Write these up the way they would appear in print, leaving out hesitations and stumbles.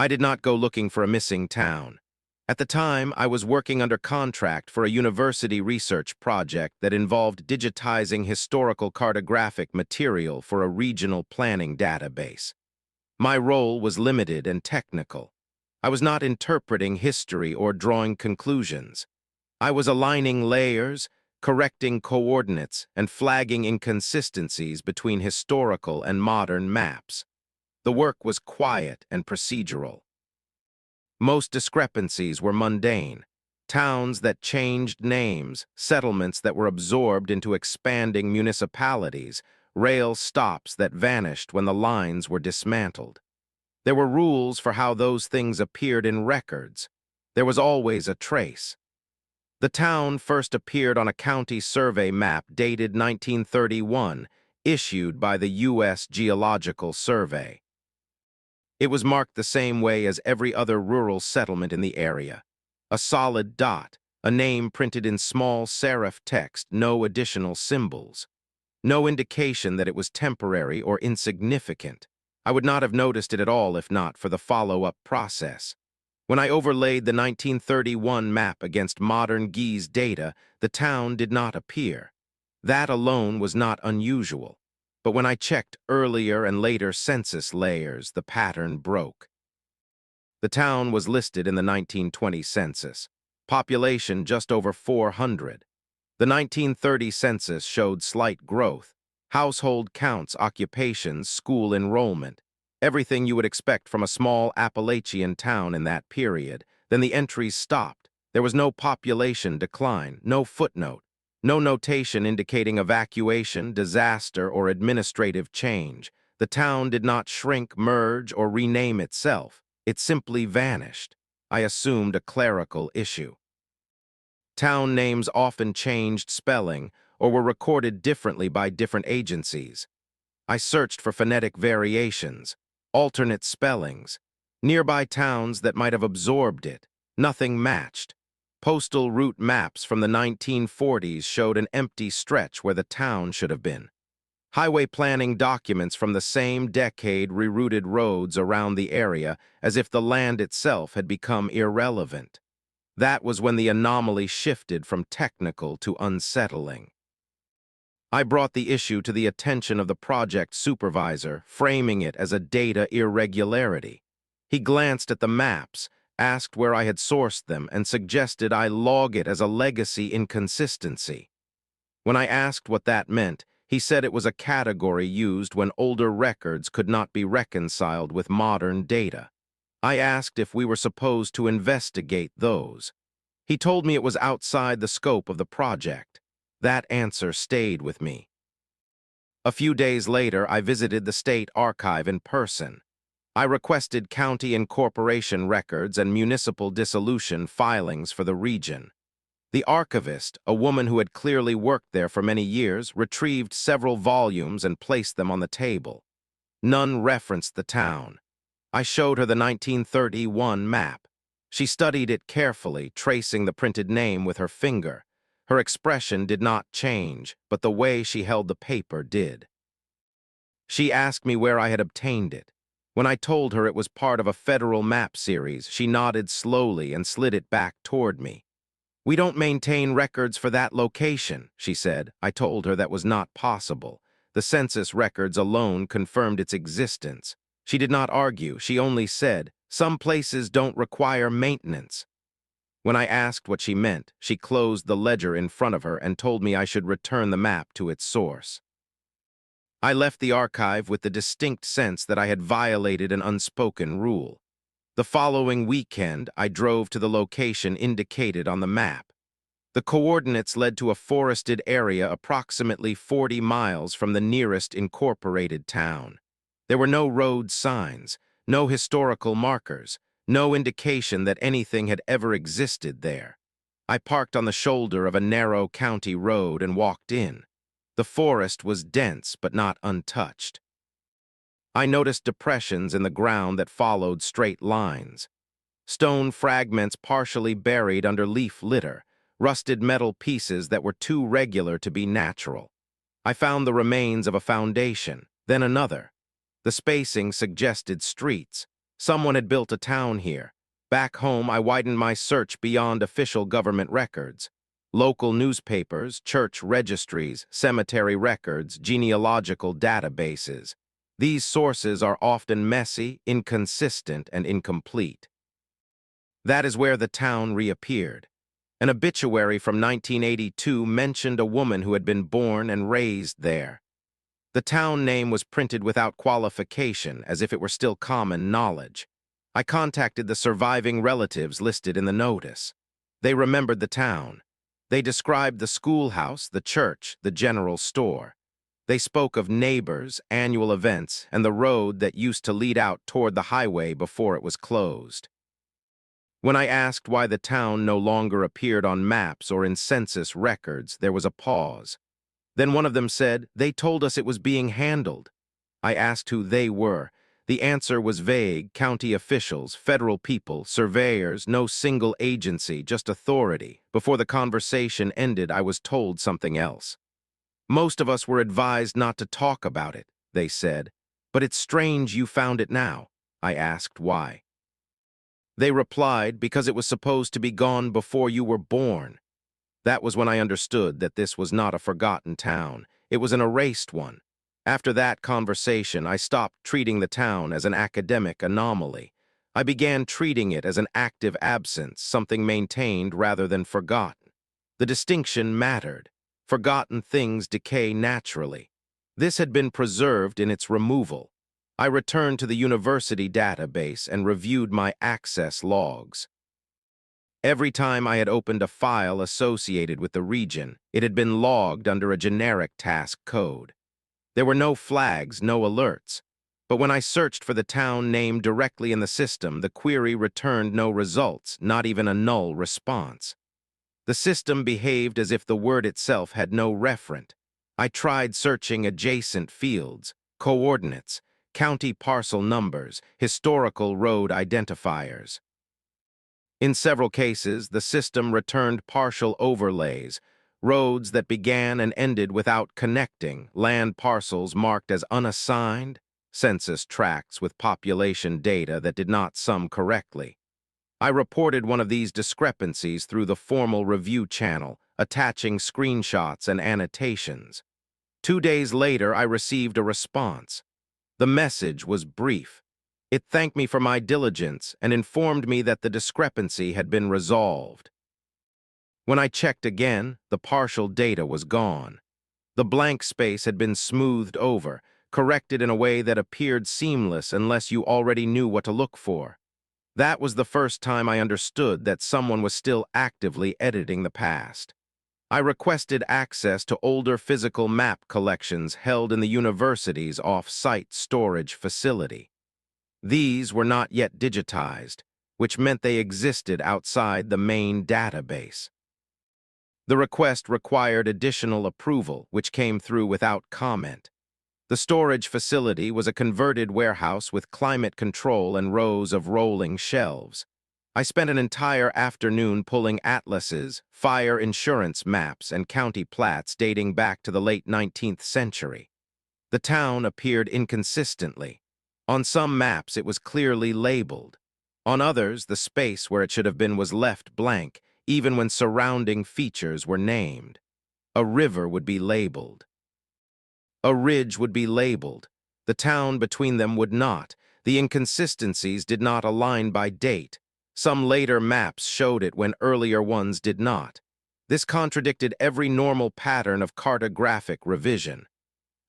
I did not go looking for a missing town. At the time, I was working under contract for a university research project that involved digitizing historical cartographic material for a regional planning database. My role was limited and technical. I was not interpreting history or drawing conclusions. I was aligning layers, correcting coordinates, and flagging inconsistencies between historical and modern maps. The work was quiet and procedural. Most discrepancies were mundane. Towns that changed names, settlements that were absorbed into expanding municipalities, rail stops that vanished when the lines were dismantled. There were rules for how those things appeared in records. There was always a trace. The town first appeared on a county survey map dated 1931, issued by the U.S. Geological Survey. It was marked the same way as every other rural settlement in the area. A solid dot, a name printed in small serif text, no additional symbols. No indication that it was temporary or insignificant. I would not have noticed it at all if not for the follow-up process. When I overlaid the 1931 map against modern GIS data, the town did not appear. That alone was not unusual. But when I checked earlier and later census layers, the pattern broke. The town was listed in the 1920 census. Population just over 400. The 1930 census showed slight growth. Household counts, occupations, school enrollment. Everything you would expect from a small Appalachian town in that period. Then the entries stopped. There was no population decline, no footnote. No notation indicating evacuation, disaster, or administrative change. The town did not shrink, merge, or rename itself. It simply vanished. I assumed a clerical issue. Town names often changed spelling or were recorded differently by different agencies. I searched for phonetic variations, alternate spellings, nearby towns that might have absorbed it. Nothing matched. Postal route maps from the 1940s showed an empty stretch where the town should have been. Highway planning documents from the same decade rerouted roads around the area as if the land itself had become irrelevant. That was when the anomaly shifted from technical to unsettling. I brought the issue to the attention of the project supervisor, framing it as a data irregularity. He glanced at the maps, asked where I had sourced them, and suggested I log it as a legacy inconsistency. When I asked what that meant, he said it was a category used when older records could not be reconciled with modern data. I asked if we were supposed to investigate those. He told me it was outside the scope of the project. That answer stayed with me. A few days later, I visited the state archive in person. I requested county and corporation records and municipal dissolution filings for the region. The archivist, a woman who had clearly worked there for many years, retrieved several volumes and placed them on the table. None referenced the town. I showed her the 1931 map. She studied it carefully, tracing the printed name with her finger. Her expression did not change, but the way she held the paper did. She asked me where I had obtained it. When I told her it was part of a federal map series, she nodded slowly and slid it back toward me. "We don't maintain records for that location," she said. I told her that was not possible. The census records alone confirmed its existence. She did not argue. She only said, "Some places don't require maintenance." When I asked what she meant, she closed the ledger in front of her and told me I should return the map to its source. I left the archive with the distinct sense that I had violated an unspoken rule. The following weekend, I drove to the location indicated on the map. The coordinates led to a forested area approximately 40 miles from the nearest incorporated town. There were no road signs, no historical markers, no indication that anything had ever existed there. I parked on the shoulder of a narrow county road and walked in. The forest was dense but not untouched. I noticed depressions in the ground that followed straight lines. Stone fragments partially buried under leaf litter, rusted metal pieces that were too regular to be natural. I found the remains of a foundation, then another. The spacing suggested streets. Someone had built a town here. Back home, I widened my search beyond official government records. Local newspapers, church registries, cemetery records, genealogical databases. These sources are often messy, inconsistent, and incomplete. That is where the town reappeared. An obituary from 1982 mentioned a woman who had been born and raised there. The town name was printed without qualification, as if it were still common knowledge. I contacted the surviving relatives listed in the notice. They remembered the town. They described the schoolhouse, the church, the general store. They spoke of neighbors, annual events, and the road that used to lead out toward the highway before it was closed. When I asked why the town no longer appeared on maps or in census records, there was a pause. Then one of them said, "They told us it was being handled." I asked who they were. The answer was vague: county officials, federal people, surveyors, no single agency, just authority. Before the conversation ended, I was told something else. "Most of us were advised not to talk about it," they said. "But it's strange you found it now." I asked why. They replied, "Because it was supposed to be gone before you were born." That was when I understood that this was not a forgotten town. It was an erased one. After that conversation, I stopped treating the town as an academic anomaly. I began treating it as an active absence, something maintained rather than forgotten. The distinction mattered. Forgotten things decay naturally. This had been preserved in its removal. I returned to the university database and reviewed my access logs. Every time I had opened a file associated with the region, it had been logged under a generic task code. There were no flags, no alerts. But when I searched for the town name directly in the system, the query returned no results, not even a null response. The system behaved as if the word itself had no referent. I tried searching adjacent fields, coordinates, county parcel numbers, historical road identifiers. In several cases, the system returned partial overlays, roads that began and ended without connecting, land parcels marked as unassigned, census tracts with population data that did not sum correctly. I reported one of these discrepancies through the formal review channel, attaching screenshots and annotations. 2 days later, I received a response. The message was brief. It thanked me for my diligence and informed me that the discrepancy had been resolved. When I checked again, the partial data was gone. The blank space had been smoothed over, corrected in a way that appeared seamless unless you already knew what to look for. That was the first time I understood that someone was still actively editing the past. I requested access to older physical map collections held in the university's off-site storage facility. These were not yet digitized, which meant they existed outside the main database. The request required additional approval, which came through without comment. The storage facility was a converted warehouse with climate control and rows of rolling shelves. I spent an entire afternoon pulling atlases, fire insurance maps, and county plats dating back to the late 19th century. The town appeared inconsistently. On some maps, it was clearly labeled. On others, the space where it should have been was left blank, even when surrounding features were named. A river would be labeled. A ridge would be labeled. The town between them would not. The inconsistencies did not align by date. Some later maps showed it when earlier ones did not. This contradicted every normal pattern of cartographic revision.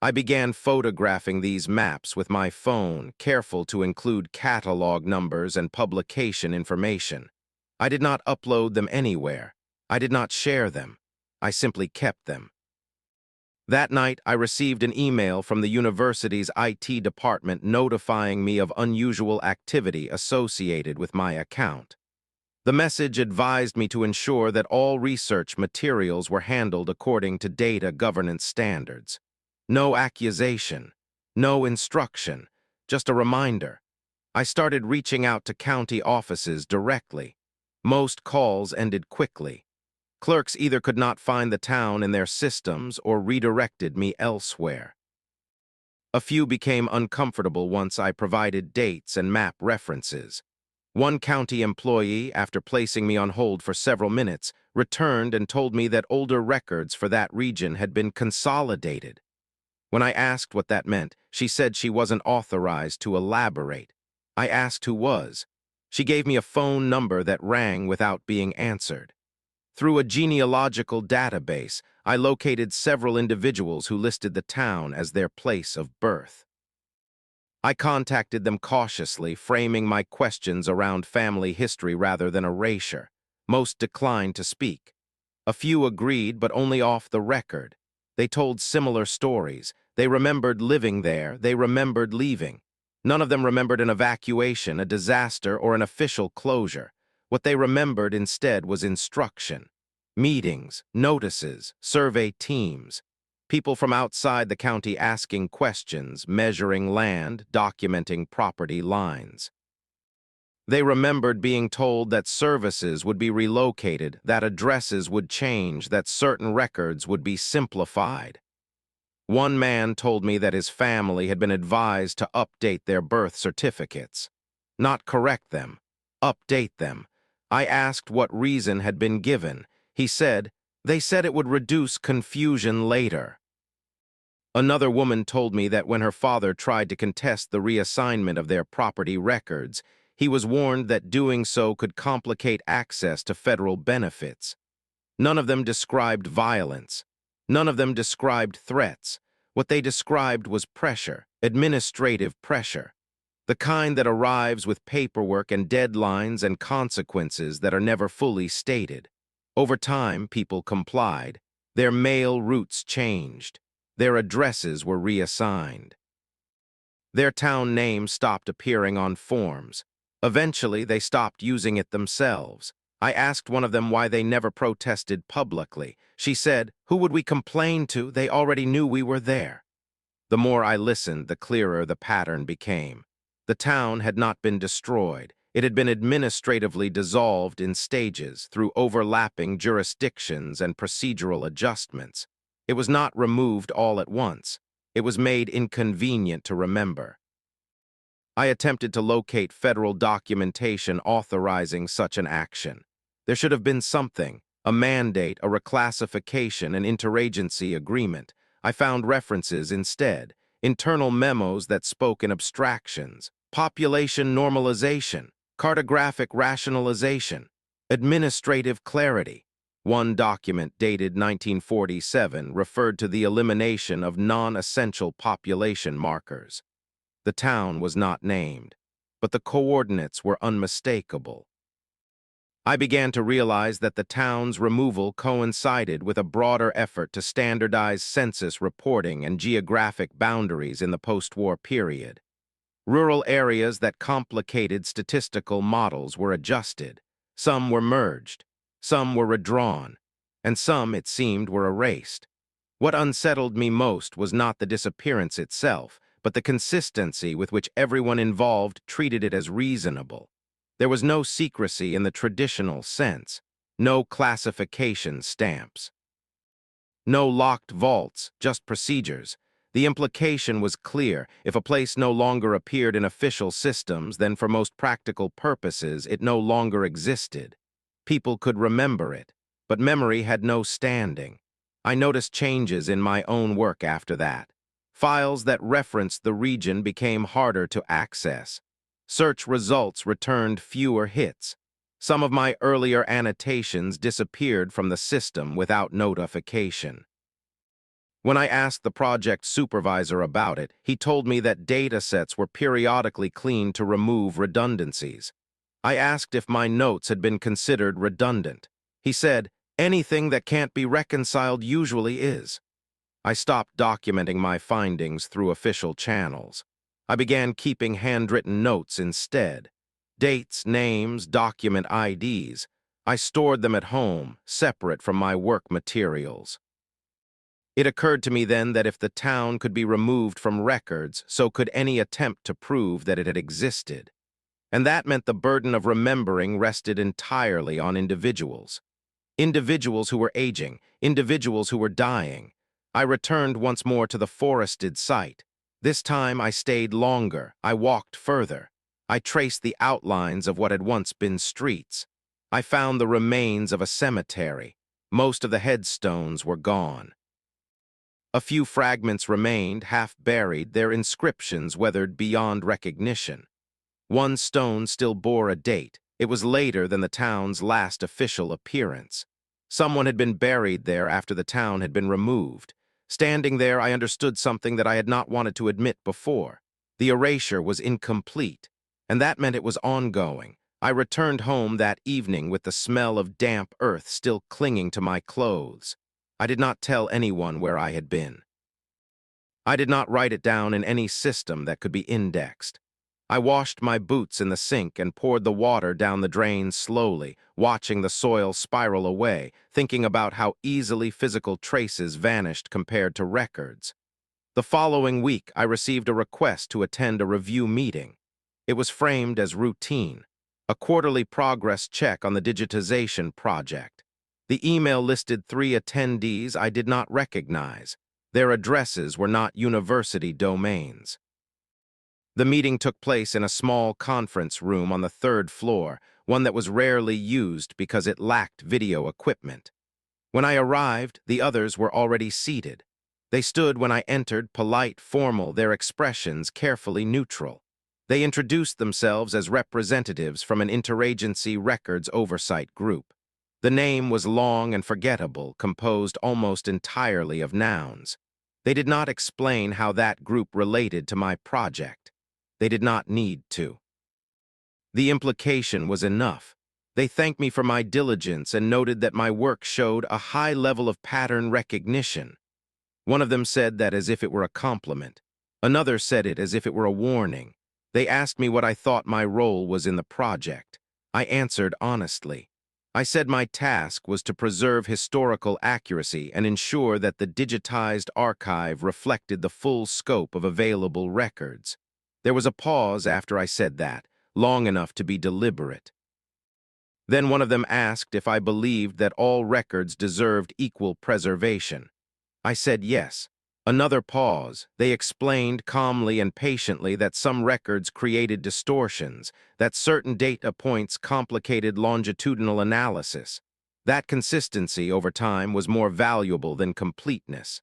I began photographing these maps with my phone, careful to include catalog numbers and publication information. I did not upload them anywhere. I did not share them. I simply kept them. That night, I received an email from the university's IT department notifying me of unusual activity associated with my account. The message advised me to ensure that all research materials were handled according to data governance standards. No accusation, no instruction, just a reminder. I started reaching out to county offices directly. Most calls ended quickly. Clerks either could not find the town in their systems or redirected me elsewhere. A few became uncomfortable once I provided dates and map references. One county employee, after placing me on hold for several minutes, returned and told me that older records for that region had been consolidated. When I asked what that meant, she said she wasn't authorized to elaborate. I asked who was. She gave me a phone number that rang without being answered. Through a genealogical database, I located several individuals who listed the town as their place of birth. I contacted them cautiously, framing my questions around family history rather than erasure. Most declined to speak. A few agreed, but only off the record. They told similar stories. They remembered living there. They remembered leaving. None of them remembered an evacuation, a disaster, or an official closure. What they remembered instead was instruction. Meetings, notices, survey teams. People from outside the county asking questions, measuring land, documenting property lines. They remembered being told that services would be relocated, that addresses would change, that certain records would be simplified. One man told me that his family had been advised to update their birth certificates. Not correct them, update them. I asked what reason had been given. He said, "They said it would reduce confusion later." Another woman told me that when her father tried to contest the reassignment of their property records, he was warned that doing so could complicate access to federal benefits. None of them described violence. None of them described threats. What they described was pressure, administrative pressure, the kind that arrives with paperwork and deadlines and consequences that are never fully stated. Over time, people complied. Their mail routes changed. Their addresses were reassigned. Their town name stopped appearing on forms. Eventually, they stopped using it themselves. I asked one of them why they never protested publicly. She said, "Who would we complain to? They already knew we were there." The more I listened, the clearer the pattern became. The town had not been destroyed. It had been administratively dissolved in stages through overlapping jurisdictions and procedural adjustments. It was not removed all at once. It was made inconvenient to remember. I attempted to locate federal documentation authorizing such an action. There should have been something, a mandate, a reclassification, an interagency agreement. I found references instead, internal memos that spoke in abstractions, population normalization, cartographic rationalization, administrative clarity. One document dated 1947 referred to the elimination of non-essential population markers. The town was not named, but the coordinates were unmistakable. I began to realize that the town's removal coincided with a broader effort to standardize census reporting and geographic boundaries in the post-war period. Rural areas that complicated statistical models were adjusted. Some were merged, some were redrawn, and some, it seemed, were erased. What unsettled me most was not the disappearance itself, but the consistency with which everyone involved treated it as reasonable. There was no secrecy in the traditional sense, no classification stamps, no locked vaults, just procedures. The implication was clear. If a place no longer appeared in official systems, then for most practical purposes, it no longer existed. People could remember it, but memory had no standing. I noticed changes in my own work after that. Files that referenced the region became harder to access. Search results returned fewer hits. Some of my earlier annotations disappeared from the system without notification. When I asked the project supervisor about it, he told me that data sets were periodically cleaned to remove redundancies. I asked if my notes had been considered redundant. He said, "Anything that can't be reconciled usually is." I stopped documenting my findings through official channels. I began keeping handwritten notes instead. Dates, names, document IDs. I stored them at home, separate from my work materials. It occurred to me then that if the town could be removed from records, so could any attempt to prove that it had existed. And that meant the burden of remembering rested entirely on individuals. Individuals who were aging, individuals who were dying. I returned once more to the forested site. This time I stayed longer. I walked further. I traced the outlines of what had once been streets. I found the remains of a cemetery. Most of the headstones were gone. A few fragments remained, half buried, their inscriptions weathered beyond recognition. One stone still bore a date. It was later than the town's last official appearance. Someone had been buried there after the town had been removed. Standing there, I understood something that I had not wanted to admit before. The erasure was incomplete, and that meant it was ongoing. I returned home that evening with the smell of damp earth still clinging to my clothes. I did not tell anyone where I had been. I did not write it down in any system that could be indexed. I washed my boots in the sink and poured the water down the drain slowly, watching the soil spiral away, thinking about how easily physical traces vanished compared to records. The following week, I received a request to attend a review meeting. It was framed as routine, a quarterly progress check on the digitization project. The email listed 3 attendees I did not recognize. Their addresses were not university domains. The meeting took place in a small conference room on the 3rd floor, one that was rarely used because it lacked video equipment. When I arrived, the others were already seated. They stood when I entered, polite, formal, their expressions carefully neutral. They introduced themselves as representatives from an interagency records oversight group. The name was long and forgettable, composed almost entirely of nouns. They did not explain how that group related to my project. They did not need to. The implication was enough. They thanked me for my diligence and noted that my work showed a high level of pattern recognition. One of them said that as if it were a compliment. Another said it as if it were a warning. They asked me what I thought my role was in the project. I answered honestly. I said my task was to preserve historical accuracy and ensure that the digitized archive reflected the full scope of available records. There was a pause after I said that, long enough to be deliberate. Then one of them asked if I believed that all records deserved equal preservation. I said yes. Another pause. They explained calmly and patiently that some records created distortions, that certain data points complicated longitudinal analysis. That consistency over time was more valuable than completeness.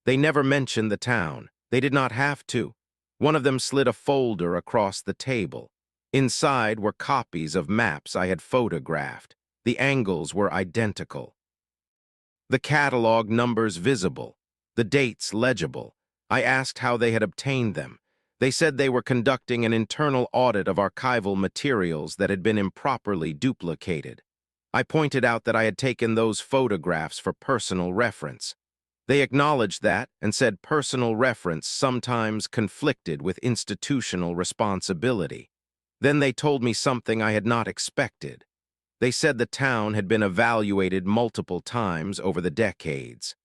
They never mentioned the town. They did not have to. One of them slid a folder across the table. Inside were copies of maps I had photographed. The angles were identical. The catalog numbers visible. The dates legible. I asked how they had obtained them. They said they were conducting an internal audit of archival materials that had been improperly duplicated. I pointed out that I had taken those photographs for personal reference. They acknowledged that and said personal reference sometimes conflicted with institutional responsibility. Then they told me something I had not expected. They said the town had been evaluated multiple times over the decades.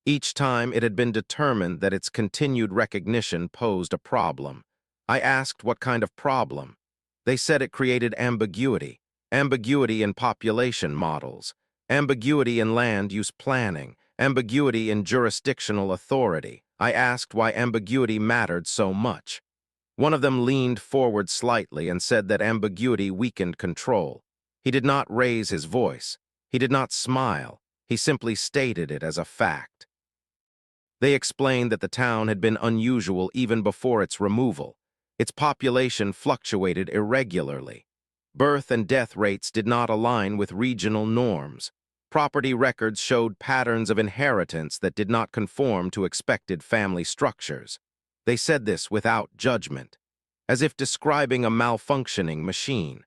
Each time it had been determined that its continued recognition posed a problem. I asked what kind of problem. They said it created ambiguity. Ambiguity in population models. Ambiguity in land use planning. Ambiguity in jurisdictional authority. I asked why ambiguity mattered so much. One of them leaned forward slightly and said that ambiguity weakened control. He did not raise his voice. He did not smile. He simply stated it as a fact. They explained that the town had been unusual even before its removal. Its population fluctuated irregularly. Birth and death rates did not align with regional norms. Property records showed patterns of inheritance that did not conform to expected family structures. They said this without judgment, as if describing a malfunctioning machine.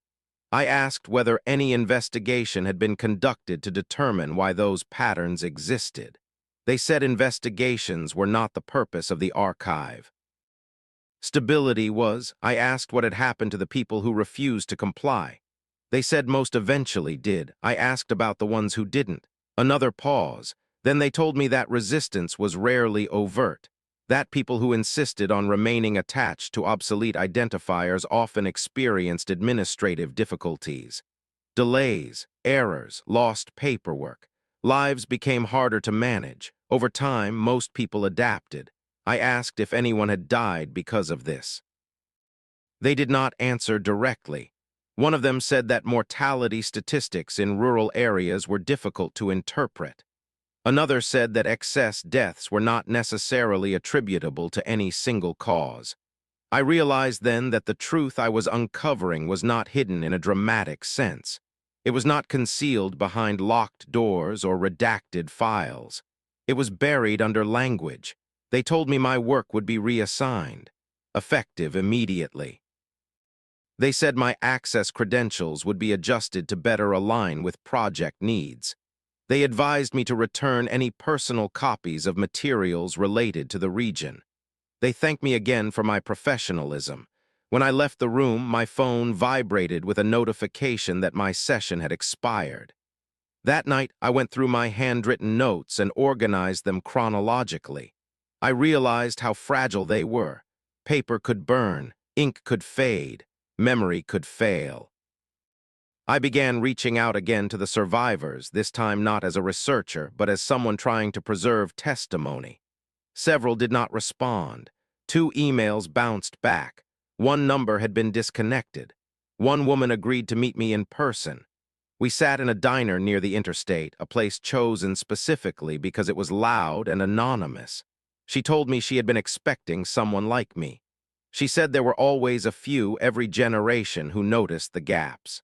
I asked whether any investigation had been conducted to determine why those patterns existed. They said investigations were not the purpose of the archive. Stability was. I asked what had happened to the people who refused to comply. They said most eventually did. I asked about the ones who didn't. Another pause. Then they told me that resistance was rarely overt, that people who insisted on remaining attached to obsolete identifiers often experienced administrative difficulties. Delays, errors, lost paperwork. Lives became harder to manage. Over time, most people adapted. I asked if anyone had died because of this. They did not answer directly. One of them said that mortality statistics in rural areas were difficult to interpret. Another said that excess deaths were not necessarily attributable to any single cause. I realized then that the truth I was uncovering was not hidden in a dramatic sense. It was not concealed behind locked doors or redacted files. It was buried under language. They told me my work would be reassigned, effective immediately. They said my access credentials would be adjusted to better align with project needs. They advised me to return any personal copies of materials related to the region. They thanked me again for my professionalism. When I left the room, my phone vibrated with a notification that my session had expired. That night, I went through my handwritten notes and organized them chronologically. I realized how fragile they were. Paper could burn, ink could fade, memory could fail. I began reaching out again to the survivors, this time not as a researcher, but as someone trying to preserve testimony. Several did not respond. 2 emails bounced back. 1 number had been disconnected. 1 woman agreed to meet me in person. We sat in a diner near the interstate, a place chosen specifically because it was loud and anonymous. She told me she had been expecting someone like me. She said there were always a few every generation who noticed the gaps.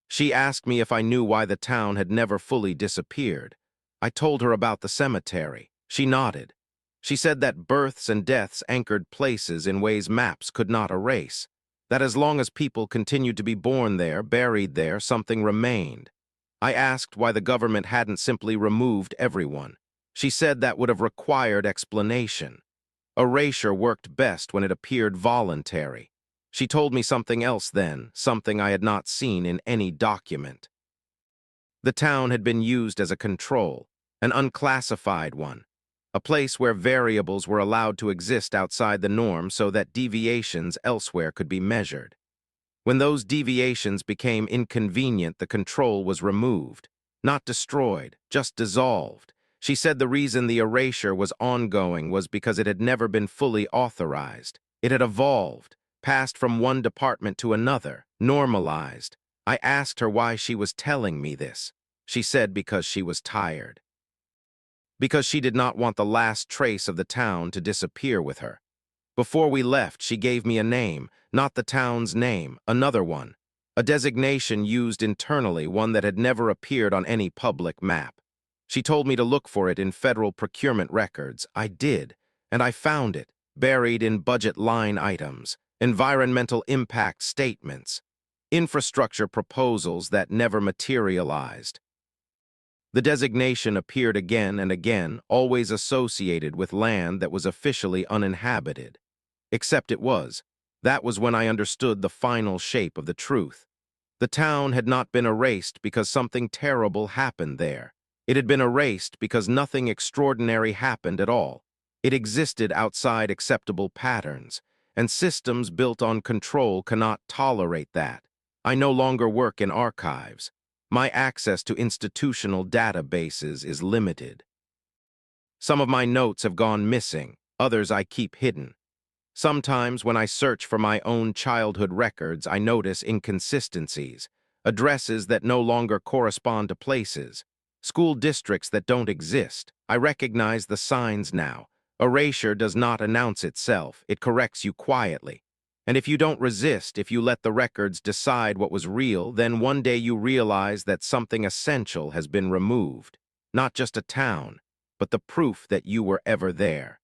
She asked me if I knew why the town had never fully disappeared. I told her about the cemetery. She nodded. She said that births and deaths anchored places in ways maps could not erase, that as long as people continued to be born there, buried there, something remained. I asked why the government hadn't simply removed everyone. She said that would have required explanation. Erasure worked best when it appeared voluntary. She told me something else then, something I had not seen in any document. The town had been used as a control, an unclassified one, a place where variables were allowed to exist outside the norm so that deviations elsewhere could be measured. When those deviations became inconvenient, the control was removed, not destroyed, just dissolved. She said the reason the erasure was ongoing was because it had never been fully authorized. It had evolved, passed from one department to another, normalized. I asked her why she was telling me this. She said because she was tired. Because she did not want the last trace of the town to disappear with her. Before we left, she gave me a name, not the town's name, another one. A designation used internally, one that had never appeared on any public map. She told me to look for it in federal procurement records. I did, and I found it, buried in budget line items, environmental impact statements, infrastructure proposals that never materialized. The designation appeared again and again, always associated with land that was officially uninhabited. Except it was. That was when I understood the final shape of the truth. The town had not been erased because something terrible happened there. It had been erased because nothing extraordinary happened at all. It existed outside acceptable patterns, and systems built on control cannot tolerate that. I no longer work in archives. My access to institutional databases is limited. Some of my notes have gone missing, others I keep hidden. Sometimes when I search for my own childhood records, I notice inconsistencies, addresses that no longer correspond to places, school districts that don't exist. I recognize the signs now. Erasure does not announce itself, it corrects you quietly. And if you don't resist, if you let the records decide what was real, then one day you realize that something essential has been removed. Not just a town, but the proof that you were ever there.